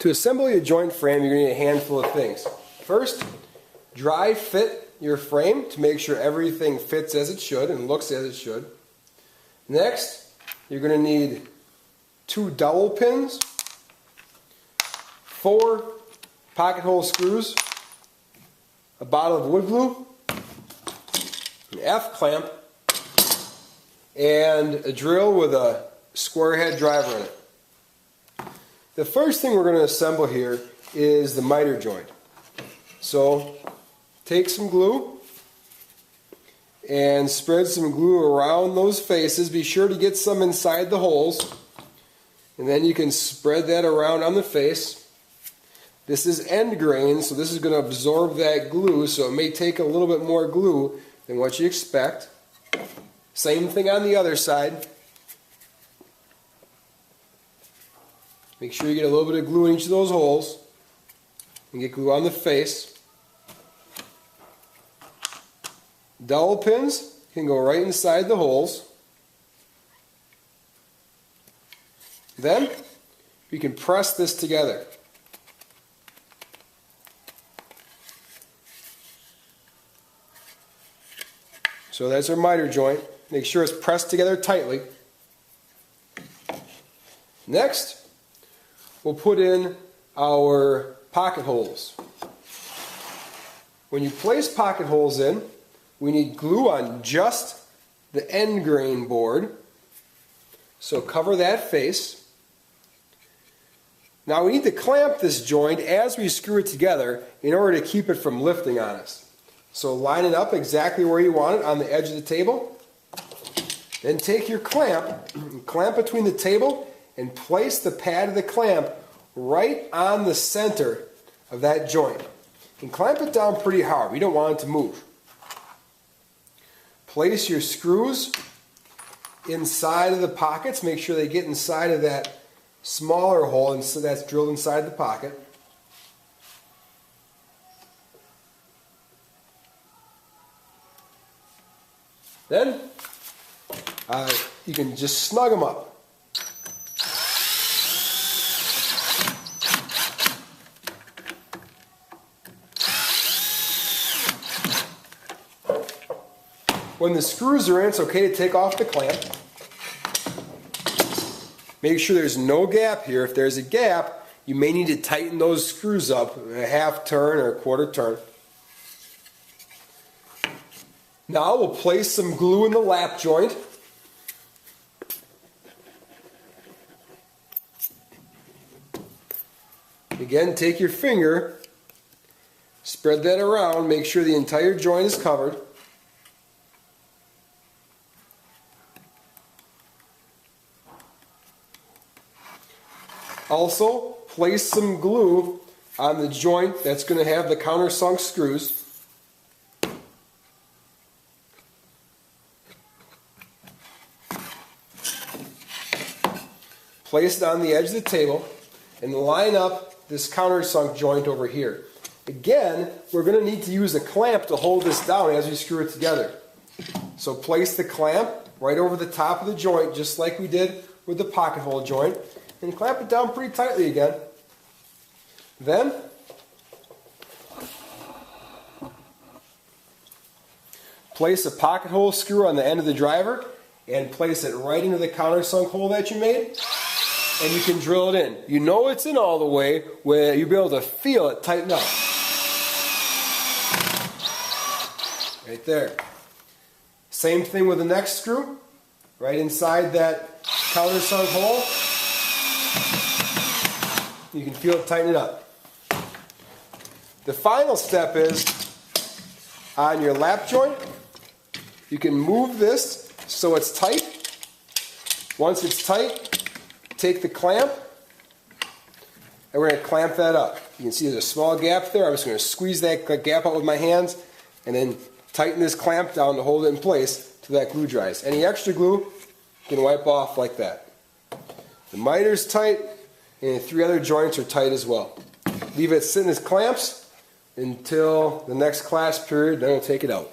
To assemble a joint frame, you're going to need a handful of things. First, dry fit your frame to make sure everything fits as it should and looks as it should. Next, you're going to need 2 dowel pins, 4 pocket hole screws, a bottle of wood glue, an F-clamp, and a drill with a square head driver in it. The first thing we're going to assemble here is the miter joint. So take some glue and spread some glue around those faces. Be sure to get some inside the holes, and then you can spread that around on the face. This is end grain, so this is going to absorb that glue, so it may take a little bit more glue than what you expect. Same thing on the other side. Make sure you get a little bit of glue in each of those holes and get glue on the face. Dowel pins can go right inside the holes. Then we can press this together. So that's our miter joint. Make sure it's pressed together tightly. Next, we'll put in our pocket holes. When you place pocket holes in, we need glue on just the end grain board. So cover that face. Now we need to clamp this joint as we screw it together in order to keep it from lifting on us. So line it up exactly where you want it on the edge of the table. Then take your clamp, clamp between the table, and place the pad of the clamp right on the center of that joint. And clamp it down pretty hard. We don't want it to move. Place your screws inside of the pockets. Make sure they get inside of that smaller hole, and so that's drilled inside the pocket. Then you can just snug them up. When the screws are in, it's okay to take off the clamp. Make sure there's no gap here. If there's a gap, you may need to tighten those screws up a half turn or a quarter turn. Now we'll place some glue in the lap joint. Again, take your finger, spread that around, make sure the entire joint is covered. Also, place some glue on the joint that's going to have the countersunk screws. Place it on the edge of the table and line up this countersunk joint over here. Again, we're going to need to use a clamp to hold this down as we screw it together. So place the clamp right over the top of the joint, just like we did with the pocket hole joint, and clamp it down pretty tightly again. Then place a pocket hole screw on the end of the driver and place it right into the countersunk hole that you made, and you can drill it in. You know it's in all the way where you'll be able to feel it tighten up. Right there. Same thing with the next screw, right inside that countersunk hole. You can feel it tighten it up. The final step is on your lap joint, you can move this so it's tight. Once it's tight, take the clamp and we're going to clamp that up. You can see there's a small gap there. I'm just going to squeeze that gap out with my hands and then tighten this clamp down to hold it in place till that glue dries. Any extra glue you can wipe off like that. The miter's tight and the 3 other joints are tight as well. Leave it sitting as clamps until the next class period, then we'll take it out.